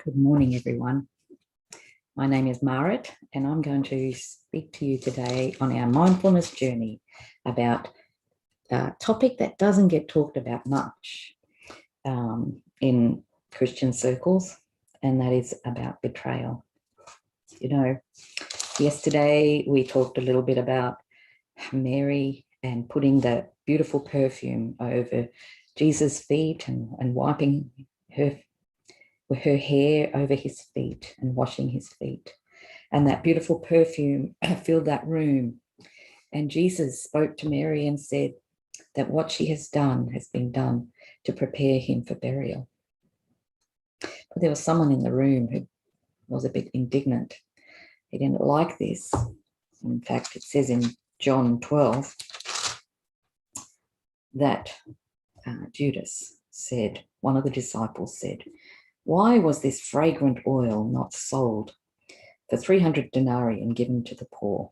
Good morning, everyone. My name is Marit, and I'm going to speak to you today on our mindfulness journey about a topic that doesn't get talked about much in Christian circles, and that is about betrayal. You know, yesterday we talked a little bit about Mary and putting the beautiful perfume over Jesus' feet and wiping her hair over his feet and washing his feet. And that beautiful perfume filled that room. And Jesus spoke to Mary and said that what she has done has been done to prepare him for burial. But there was someone in the room who was a bit indignant. He didn't like this. In fact, it says in John 12 that Judas said, one of the disciples said, "Why was this fragrant oil not sold for 300 denarii and given to the poor?"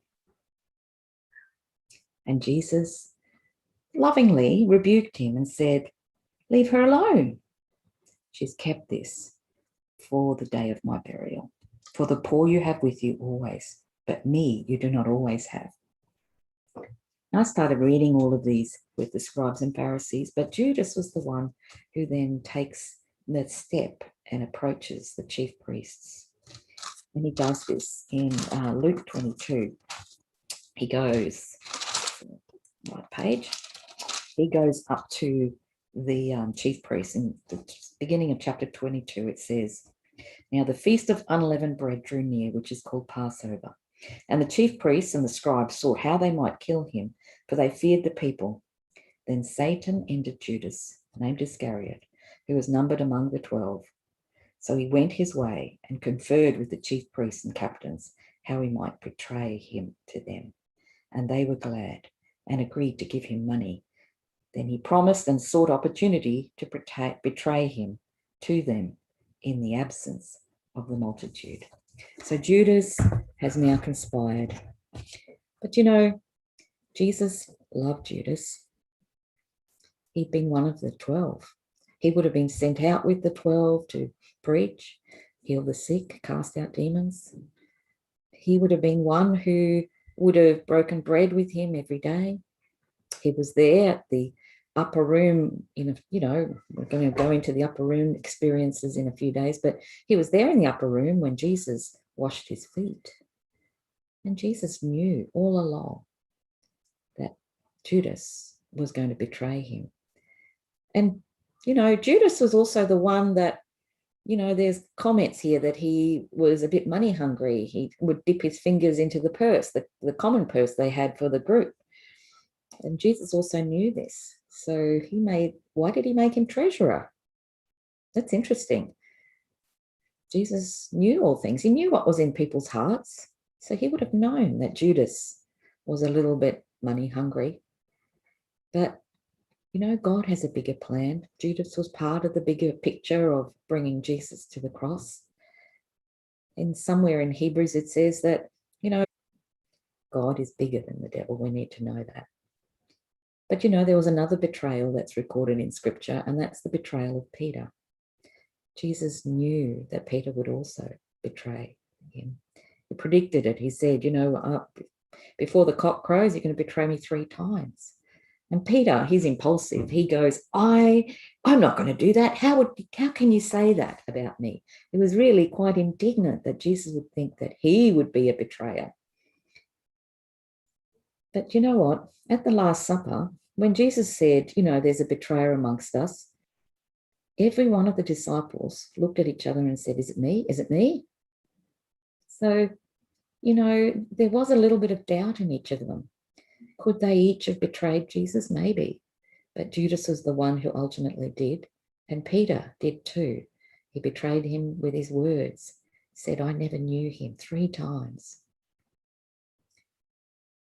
And Jesus lovingly rebuked him and said, "Leave her alone. She's kept this for the day of my burial. For the poor you have with you always, but me you do not always have." And I started reading all of these with the scribes and Pharisees, but Judas was the one who then takes the step and approaches the chief priests. And he does this in Luke 22. He goes, right page, he goes up to the chief priests. In the beginning of chapter 22, it says, "Now the feast of unleavened bread drew near, which is called Passover. And the chief priests and the scribes sought how they might kill him, for they feared the people. Then Satan entered Judas, named Iscariot, who was numbered among the 12. So he went his way and conferred with the chief priests and captains how he might betray him to them. And they were glad and agreed to give him money. Then he promised and sought opportunity to betray him to them in the absence of the multitude." So Judas has now conspired. But you know, Jesus loved Judas. He'd been one of the 12. He would have been sent out with the 12 to preach, heal the sick, cast out demons. He would have been one who would have broken bread with him every day. He was there at the upper room, we're going to go into the upper room experiences in a few days, but he was there in the upper room when Jesus washed his feet. And Jesus knew all along that Judas was going to betray him. And, Judas was also the one that, there's comments here that he was a bit money hungry. He would dip his fingers into the purse, the common purse they had for the group. And Jesus also knew this. So why did he make him treasurer? That's interesting. Jesus knew all things. He knew what was in people's hearts. So he would have known that Judas was a little bit money hungry. But, God has a bigger plan. Judas was part of the bigger picture of bringing Jesus to the cross. And somewhere in Hebrews it says that, God is bigger than the devil. We need to know that. But, there was another betrayal that's recorded in Scripture, and that's the betrayal of Peter. Jesus knew that Peter would also betray him. He predicted it. He said, before the cock crows, you're going to betray me 3 times. And Peter, he's impulsive. He goes, I'm not going to do that. How can you say that about me? He was really quite indignant that Jesus would think that he would be a betrayer. But you know what? At the Last Supper, when Jesus said, there's a betrayer amongst us, every one of the disciples looked at each other and said, "Is it me? Is it me?" So, there was a little bit of doubt in each of them. Could they each have betrayed Jesus? Maybe. But Judas was the one who ultimately did. And Peter did too. He betrayed him with his words. Said, "I never knew him," 3 times.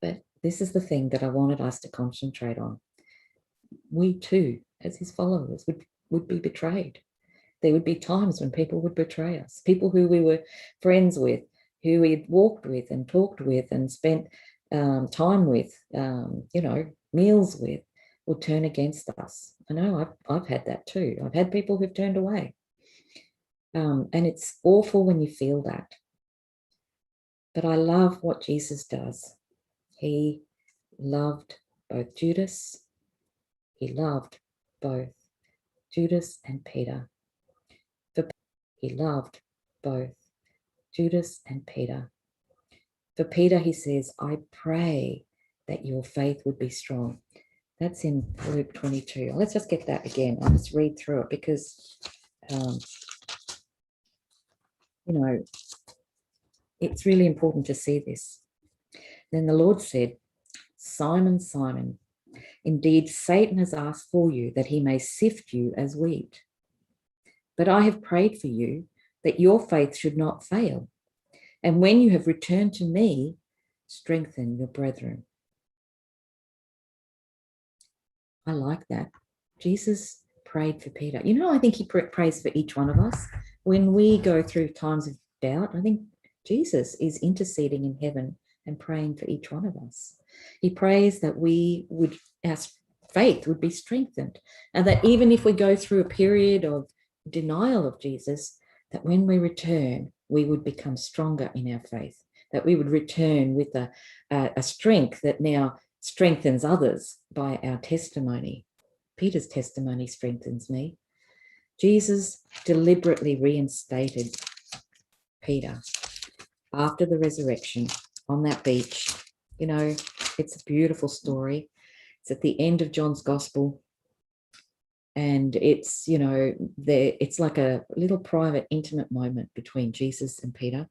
But this is the thing that I wanted us to concentrate on. We too, as his followers, would be betrayed. There would be times when people would betray us. People who we were friends with, who we walked with and talked with and spent time with, meals with, would turn against us. I know I've had that too. I've had people who've turned away. And it's awful when you feel that. But I love what Jesus does. He loved both Judas. He loved both Judas and Peter. He loved both Judas and Peter. For Peter, he says, I pray that your faith would be strong. That's in Luke 22. Let's just get that again. I'll just read through it because, it's really important to see this. Then the Lord said, Simon, Simon, indeed Satan has asked for you that he may sift you as wheat. But I have prayed for you that your faith should not fail. And when you have returned to me, strengthen your brethren. I like that. Jesus prayed for Peter. I think he prays for each one of us. When we go through times of doubt, I think Jesus is interceding in heaven and praying for each one of us. He prays that our faith would be strengthened, and that even if we go through a period of denial of Jesus, that when we return, we would become stronger in our faith, that we would return with a strength that now strengthens others by our testimony. Peter's testimony strengthens me. Jesus deliberately reinstated Peter after the resurrection on that beach. It's a beautiful story. It's at the end of John's Gospel. And it's, it's like a little private, intimate moment between Jesus and Peter.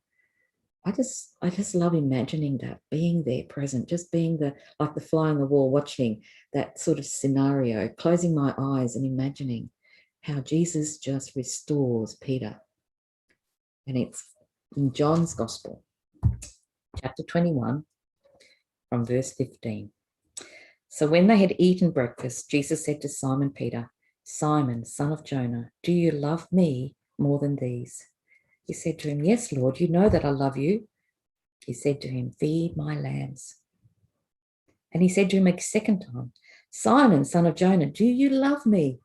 I just love imagining that, being there present, just being like the fly on the wall, watching that sort of scenario, closing my eyes and imagining how Jesus just restores Peter. And it's in John's Gospel, chapter 21, from verse 15. So when they had eaten breakfast, Jesus said to Simon Peter, Simon, son of Jonah, do you love me more than these? He said to him, Yes, Lord, you know that I love you. He said to him, Feed my lambs. And he said to him a second time, Simon, son of Jonah, do you love me?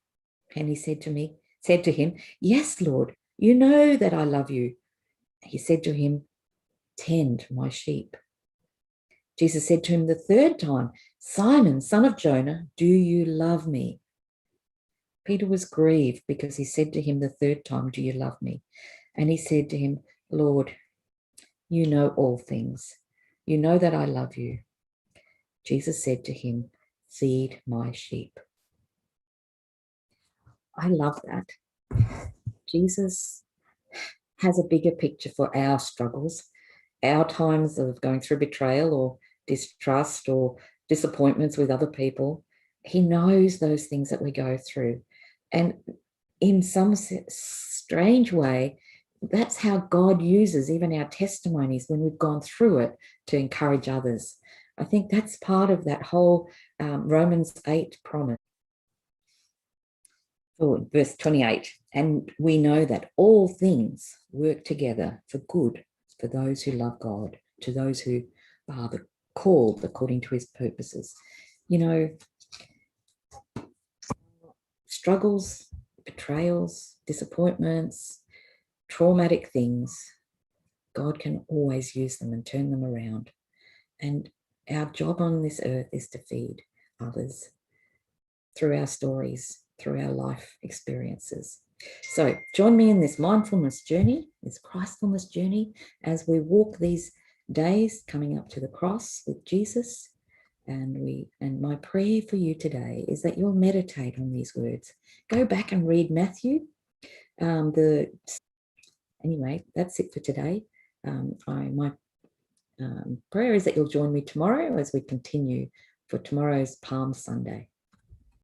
And he said to him, Yes, Lord, you know that I love you. He said to him, Tend my sheep. Jesus said to him the third time, Simon, son of Jonah, do you love me? Peter was grieved because he said to him the third time, Do you love me? And he said to him, Lord, you know all things. You know that I love you. Jesus said to him, Feed my sheep. I love that. Jesus has a bigger picture for our struggles, our times of going through betrayal or distrust or disappointments with other people. He knows those things that we go through. And in some strange way, that's how God uses even our testimonies when we've gone through it to encourage others. I think that's part of that whole Romans 8 promise. Verse 28, and we know that all things work together for good for those who love God, to those who are called according to his purposes. Struggles, betrayals, disappointments, traumatic things, God can always use them and turn them around. And our job on this earth is to feed others through our stories, through our life experiences. So join me in this mindfulness journey, this Christfulness journey, as we walk these days coming up to the cross with Jesus. And my prayer for you today is that you'll meditate on these words. Go back and read Matthew. Anyway, that's it for today. My prayer is that you'll join me tomorrow as we continue for tomorrow's Palm Sunday.